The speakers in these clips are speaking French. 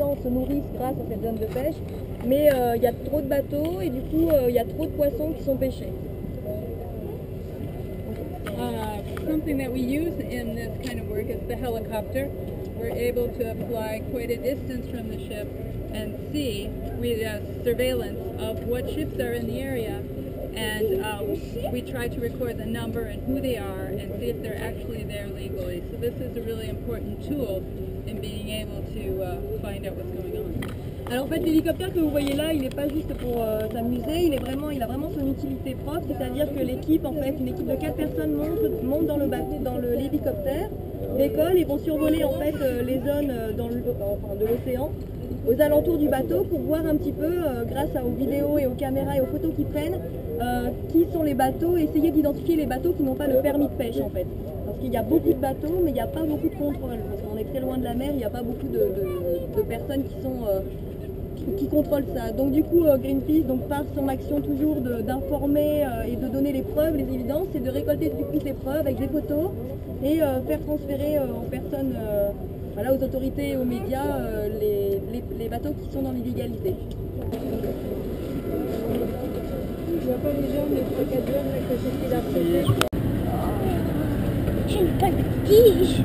On se nourrissent grâce à cette zone de pêche, mais il y a trop de bateaux et du coup il y a trop de poissons qui sont pêchés. Something that we use in this kind of work is the helicopter. We're able to fly quite a distance from the ship and see with surveillance of what ships are in the area, and we try to record the number and who they are and see if they're actually there legally. So this is a really important tool in being able to find out what's going on. Alors en fait l'hélicoptère que vous voyez là, il n'est pas juste pour s'amuser, il a vraiment son utilité propre, c'est-à-dire que l'équipe, en fait, une équipe de 4 personnes monte dans l'hélicoptère, décolle et vont survoler en fait les zones de l'océan, aux alentours du bateau pour voir un petit peu, grâce aux vidéos et aux caméras et aux photos qu'ils prennent, qui sont les bateaux et essayer d'identifier les bateaux qui n'ont pas le permis de pêche en fait. Parce qu'il y a beaucoup de bateaux mais il n'y a pas beaucoup de contrôle, parce qu'on est très loin de la mer, il n'y a pas beaucoup de personnes qui contrôlent ça. Donc du coup Greenpeace par son action toujours d'informer et de donner les preuves, les évidences, c'est de récolter du coup ces preuves avec des photos et faire transférer aux personnes, aux autorités et aux médias les bateaux qui sont dans l'illégalité. Je vois pas les gens, mais je vois 4 jeunes là que c'est ce qu'il a fait. J'ai une patte de tige.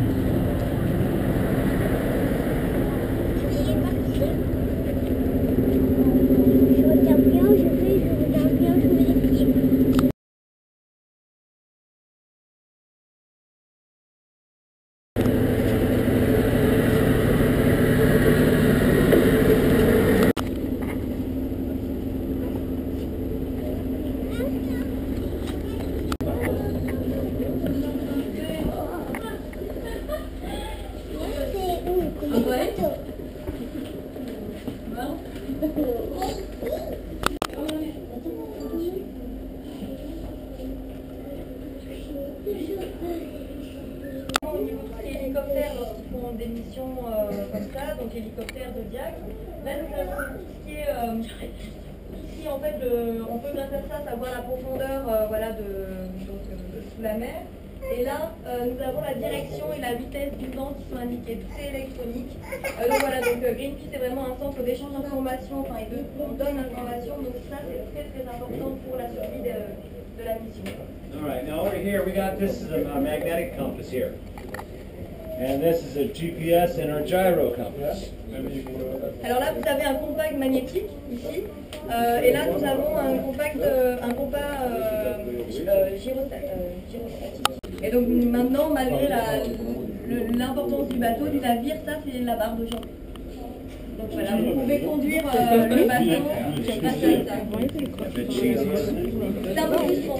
Lorsqu'ils font des missions comme ça, donc hélicoptère de Diac, là nous avons tout ce qui est ici en fait on peut grâce à ça savoir la profondeur sous la mer. Et là nous avons la direction et la vitesse du vent qui sont indiquées, tout c'est électronique. Donc Greenpeace est vraiment un centre d'échange d'informations, on donne l'information, donc ça c'est très très important pour la survie de la mission. All right, now over here we got this is a magnetic compass here. And this is a GPS and our gyro compass. Alors là, vous avez un compact magnétique ici, et là nous avons un compas gyrostatique. Et donc maintenant, malgré l'importance du bateau, du navire, ça c'est la barre de Jean. Donc voilà, vous pouvez conduire le bateau grâce à ça. C'est un peu frustrant,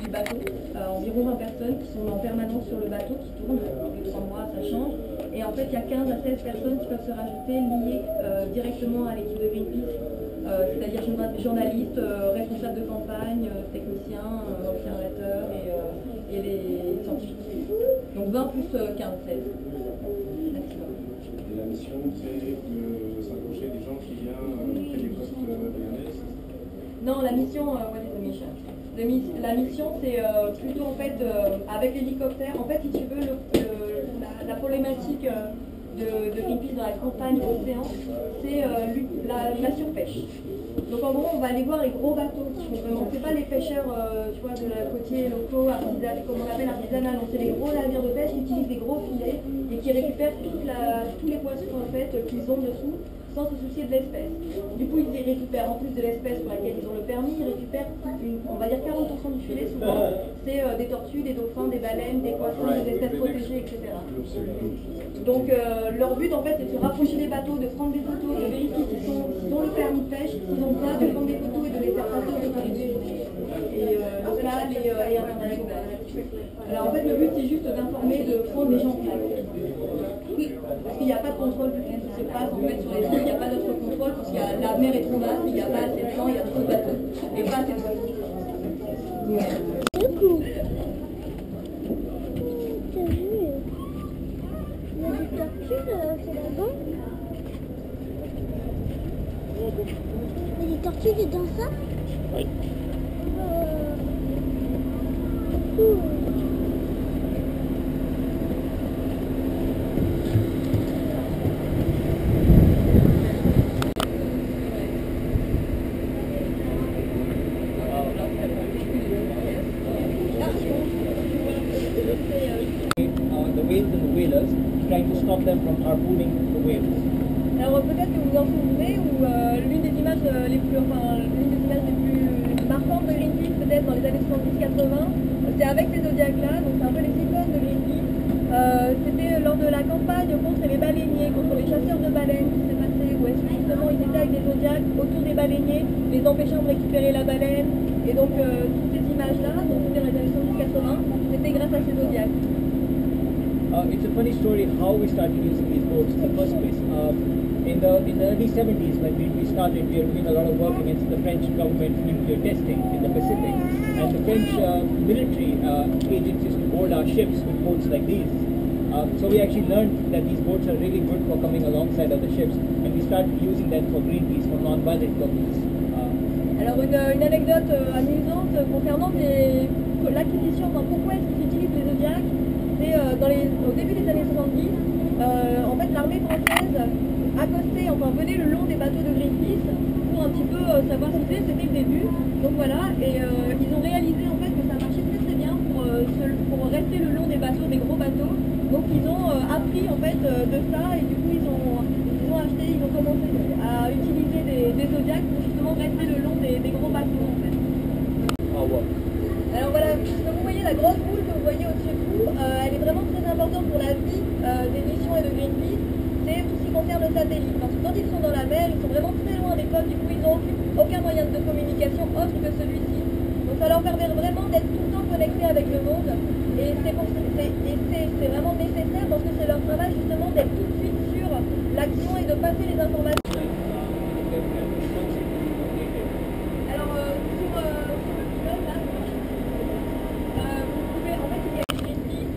du bateau, environ 20 personnes qui sont en permanence sur le bateau, qui tournent, tous les 3 mois ça change, et en fait il y a 15 à 16 personnes qui peuvent se rajouter liées directement à l'équipe de Greenpeace, c'est-à-dire journalistes, responsables de campagne, techniciens, observateurs et les scientifiques. Donc 20 plus 15, 16 maximum. Et la mission c'est de s'approcher des gens qui viennent près des côtes bayonnaises. Non, la mission, what is the mission? La mission, c'est plutôt en fait avec l'hélicoptère. En fait, si tu veux, la problématique de Greenpeace dans la campagne océan, c'est la surpêche. Donc en gros, on va aller voir les gros bateaux. On ne fait pas les pêcheurs de la côtier locaux, comme on appelle artisanal. C'est les gros navires de pêche qui utilisent des gros filets et qui récupèrent tous les poissons en fait qu'ils ont dessous, sans se soucier de l'espèce. Du coup, ils récupèrent, en plus de l'espèce pour laquelle ils ont le permis, ils récupèrent on va dire 40% du filet souvent. C'est des tortues, des dauphins, des baleines, des poissons, des espèces protégées, etc. Donc leur but en fait c'est de se rapprocher des bateaux, de prendre des photos, de vérifier s'ils ont le permis de pêche, s'ils n'ont pas, de prendre des photos et de les faire passer au arriver. Et donc là, alors en fait le but c'est juste d'informer, de prendre des gens en place. Parce qu'il n'y a pas de contrôle de ce qui se passe en fait sur les îles, il n'y a pas d'autre contrôle parce que la mer est trop basse, il n'y a pas assez de temps, il y a trop de bateaux et pas assez de poissons. Coucou. T'as vu? Il y a des tortues c'est là-bas. Il y a des tortues dedans ça? Oui. Coucou. the whales and the whalers, trying to stop them from harpooning the whales. Alors peut-être que vous vous en souvenez, ou l'une des images les plus marquantes de Greenpeace, peut-être dans les années 70-80, c'est avec ces zodiacs-là, donc c'est un peu les icônes de Greenpeace. C'était lors de la campagne contre les baleiniers, contre les chasseurs de baleines qui s'est passé, où est-ce que justement ils étaient avec des zodiacs autour des baleiniers, les empêchant de récupérer la baleine, et donc toutes ces images-là, donc c'était dans les années 70-80, c'était grâce à ces zodiacs. It's a funny story how we started using these boats in the first place. In the early 70s, when we started, we were doing a lot of work against the French government nuclear testing in the Pacific, and the French military agencies to board our ships with boats like these. So we actually learned that these boats are really good for coming alongside other ships, and we started using them for Greenpeace, for non-violent purposes. Alors une anecdote amusante concernant l'acquisition, enfin pourquoi est-ce qu'ils utilisent les zodiacs, c'est au début des années 70, en fait l'armée française accostait, enfin venait le long des bateaux de Greenpeace pour un petit peu savoir ce qu'ils faisaient, c'était le début, donc voilà, et ils ont réalisé en fait que ça marchait très très bien pour rester le long des bateaux, des gros bateaux, donc ils ont appris en fait de ça, et du coup ils ont commencé à utiliser des zodiacs pour justement rester le long des gros bateaux en fait. Alors voilà, comme vous voyez la grosse boule que vous voyez au-dessus de vous, elle est vraiment très importante pour la vie des missions et de Greenpeace. C'est tout ce qui concerne le satellite, parce que quand ils sont dans la mer, ils sont vraiment très loin des côtes, du coup ils n'ont aucun moyen de communication autre que celui-ci. Donc ça leur permet vraiment d'être tout le temps connectés avec le monde, et c'est vraiment nécessaire parce que c'est leur travail justement d'être tout de suite sur l'action et de passer les informations. Alors sur le pilote là, vous pouvez, en fait il y a une Greenpeace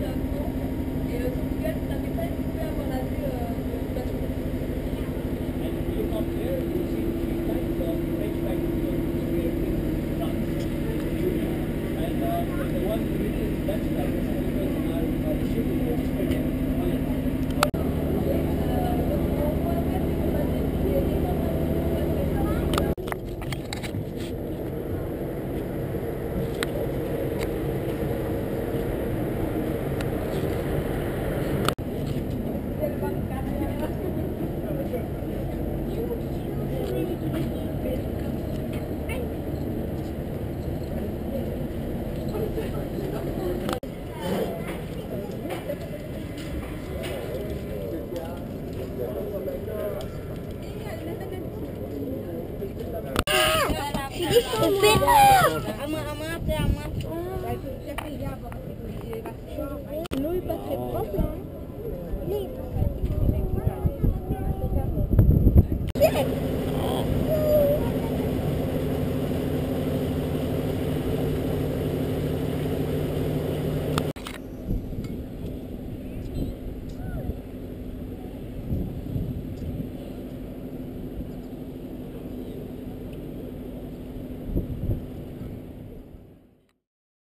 et sur Google vous tapez ça et vous pouvez avoir la vue du bateau. And if you look up here, you will see three types of French factories in France, and the one which is Dutch type is because the ship is registered in Holland. Ama